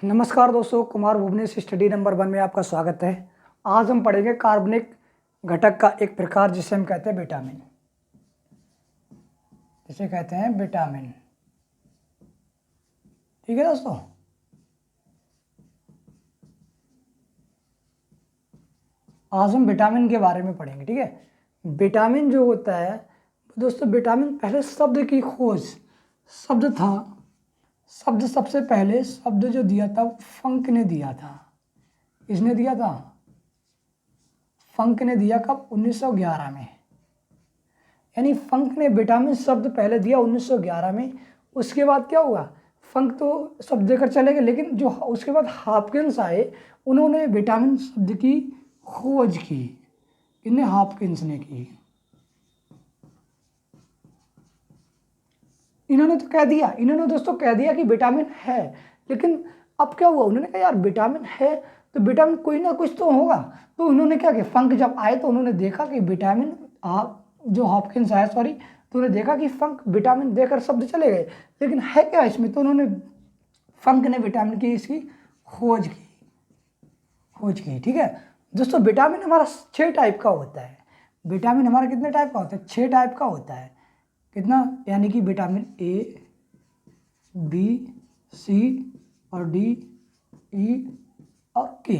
नमस्कार दोस्तों, Kumar Bhuvnesh study number 1 में आपका स्वागत है। आज हम पढ़ेंगे कार्बनिक घटक का एक प्रकार जिसे हम कहते हैं विटामिन। जिसे कहते हैं विटामिन। ठीक है दोस्तों, आज हम विटामिन के बारे में पढ़ेंगे। ठीक है, विटामिन जो होता है दोस्तों, विटामिन पहले शब्द की खोज, शब्द था, शब्द सबसे पहले शब्द जो दिया था फंक ने दिया था। किसने दिया था? फंक ने दिया। कब? 1911 में। यानी फंक ने विटामिन शब्द पहले दिया 1911 में। उसके बाद क्या हुआ? फंक तो शब्द देकर चले गए, लेकिन जो उसके बाद हॉपकिंस आए, उन्होंने विटामिन शब्द की खोज की। इन्हें हॉपकिंस ने की। इन्होंने तो कह दिया, इन्होंने दोस्तों कह दिया कि विटामिन है, लेकिन अब क्या हुआ? उन्होंने कहा यार विटामिन है तो विटामिन कोई ना कुछ तो होगा। तो उन्होंने क्या किया? फंक जब आए तो उन्होंने देखा कि विटामिन, जो हॉपकिंस आया सॉरी, तो उन्होंने देखा कि फंक विटामिन देकर शब्द चले गए, लेकिन है क्या इसमें? तो उन्होंने, फंक ने विटामिन की इसकी खोज की। ठीक है दोस्तों, विटामिन हमारा 6 टाइप का होता है। विटामिन हमारा कितने टाइप का होता है? 6 टाइप का होता है। कितना? यानी कि विटामिन ए, बी, सी और डी, ई और के।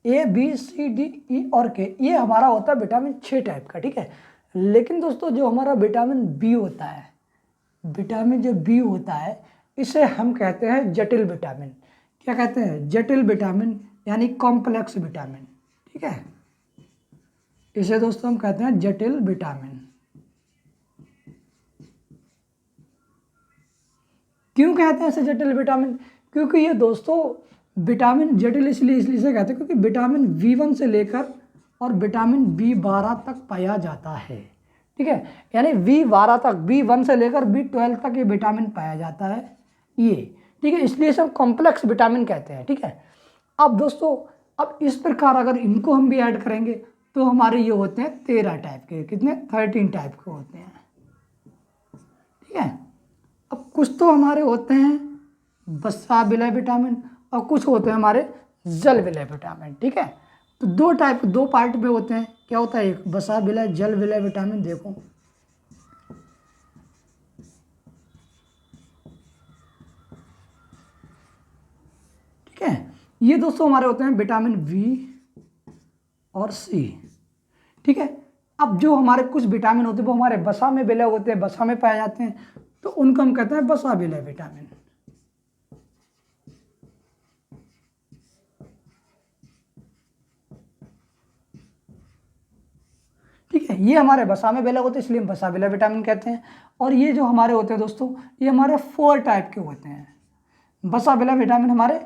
ए, बी, सी, डी, ई और के, ये हमारा होता है विटामिन 6 टाइप का। ठीक है, लेकिन दोस्तों जो हमारा विटामिन बी होता है, विटामिन जो बी होता है, इसे हम कहते हैं जटिल विटामिन। क्या कहते हैं? जटिल विटामिन, यानी कॉम्प्लेक्स विटामिन। ठीक है, इसे दोस्तों हम कहते हैं जटिल विटामिन। क्यों कहते हैं इसे जटिल विटामिन? क्योंकि ये दोस्तों विटामिन जटिल इसलिए इसे कहते हैं क्योंकि विटामिन B1 से लेकर और विटामिन B12 तक पाया जाता है। ठीक है, यानी B12 तक, B1 से लेकर B12 तक ये विटामिन पाया जाता है ये। ठीक है, इसलिए इसे हम कॉम्प्लेक्स विटामिन कहते हैं। ठीक है, अब दोस्तों, अब इस प्रकार अगर इनको हम भी ऐड करेंगे तो हमारे ये होते हैं 13 टाइप के। कितने? 13 टाइप के होते हैं। ठीक है, अब कुछ तो हमारे होते हैं वसा विलय विटामिन और कुछ होते हैं हमारे जल विलय विटामिन। ठीक है, तो दो पार्ट में होते हैं। क्या होता है? एक वसा विलय, जल विलय विटामिन। देखो ठीक है, ये दोस्तों हमारे होते हैं विटामिन बी और सी। ठीक है, अब जो हमारे कुछ विटामिन होते हैं वो हमारे वसा में विलय होते हैं, वसा में पाए जाते हैं, तो उनको हम कहते हैं वसा विलय विटामिन। ठीक है, ये हमारे वसा में विलय होते हैं, इसलिए हम वसा विलय विटामिन कहते हैं। और ये जो हमारे होते हैं दोस्तों, ये हमारे 4 टाइप के होते हैं। वसा विलय विटामिन हमारे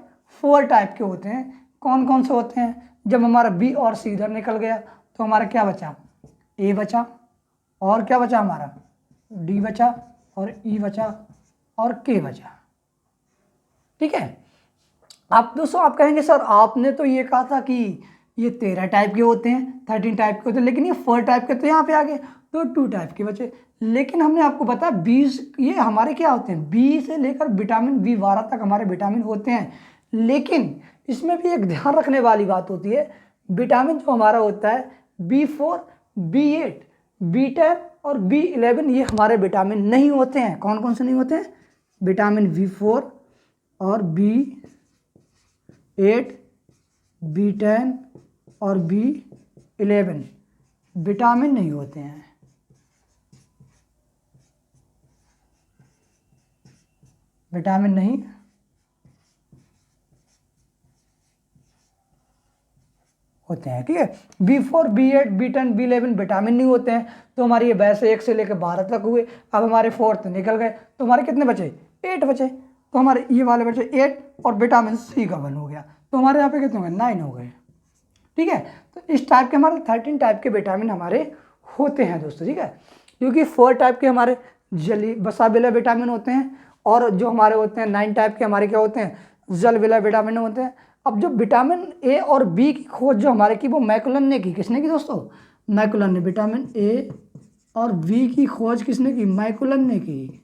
4 टाइप के होते हैं। कौन कौन से होते हैं? जब हमारा बी और सी इधर निकल गया तो हमारा क्या बचा? ए बचा, और क्या बचा? हमारा डी बचा, और ई बचा, और के बचा। ठीक है, आप दोस्तों आप कहेंगे सर आपने तो ये कहा था कि ये 13 टाइप के होते हैं, 13 टाइप के होते हैं, लेकिन ये 4 टाइप के तो यहाँ पे आ गए, तो 2 टाइप के बचे। लेकिन हमने आपको बताया 20 ये हमारे क्या होते हैं? बी से लेकर विटामिन B12 तक हमारे विटामिन होते हैं। लेकिन इसमें भी एक ध्यान रखने वाली बात होती है, विटामिन जो हमारा होता है B4, B8, B10 और B11, ये हमारे विटामिन नहीं होते हैं। कौन कौन से नहीं होते हैं? विटामिन B4 और B8, B10 और B11 विटामिन नहीं होते हैं। विटामिन नहीं होते हैं। ठीक है, B4, B8, B10, B11 vitamin नहीं होते हैं। तो हमारे ये वैसे 1 से लेकर 12 तक हुए। अब हमारे 4th निकल गए तो हमारे कितने बचे? 8 बचे। तो हमारे ये वाले बचे 8 और विटामिन सी का 1 हो गया, तो हमारे यहाँ पे कितने हो गए? 9 हो गए। ठीक है, तो इस टाइप के हमारे 13 टाइप के विटामिन हमारे होते हैं दोस्तों। ठीक है, क्योंकि 4 टाइप के हमारे जली वसा विलय विटामिन होते हैं, और जो हमारे होते हैं 9 टाइप के हमारे क्या होते हैं? जल विलय विटामिन होते हैं। अब जो विटामिन ए और बी की खोज जो हमारे की, वो मैकुलन ने की। किसने की दोस्तों? मैकुलन ने। विटामिन ए और बी की खोज किसने की? मैकुलन ने की।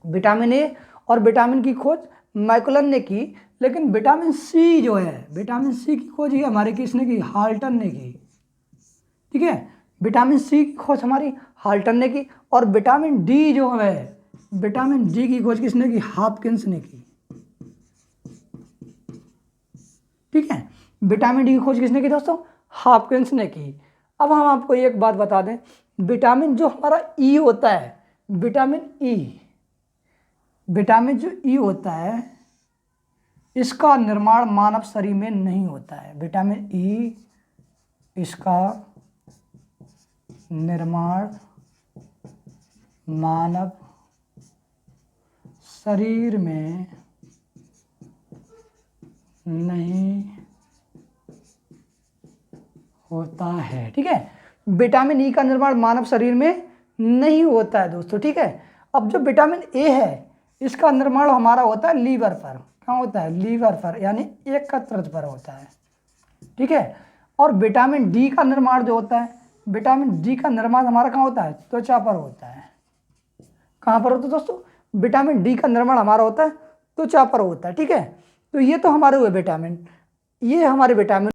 विटामिन ए और विटामिन की खोज मैकुलन ने की, लेकिन विटामिन सी जो है, विटामिन सी की खोज ये हमारे किसने की? हाल्टन ने की। ठीक है, विटामिन सी की खोज हमारी हाल्टन ने की। और विटामिन डी जो है, विटामिन डी की खोज किसने की? हॉपकिंस ने की। ठीक है, विटामिन डी की खोज किसने की दोस्तों? हॉपकिंस ने की। अब हम आपको एक बात बता दें, विटामिन जो हमारा ई होता है, विटामिन ई, विटामिन जो ई होता है इसका निर्माण मानव शरीर में नहीं होता है। विटामिन ई, इसका निर्माण मानव शरीर में नहीं होता है। ठीक है, विटामिन ई का निर्माण मानव शरीर में नहीं होता है दोस्तों। ठीक है, अब जो विटामिन ए है इसका निर्माण हमारा होता है लीवर पर। कहाँ होता है? लीवर पर, यानी यकृत पर होता है। ठीक है, और विटामिन डी का निर्माण जो होता है, विटामिन डी का निर्माण हमारा कहाँ होता है? त्वचा पर होता है। कहाँ पर होता है दोस्तों? विटामिन डी का निर्माण हमारा होता है त्वचा पर होता है। ठीक है, तो ये तो हमारे हुए विटामिन, ये हमारे विटामिन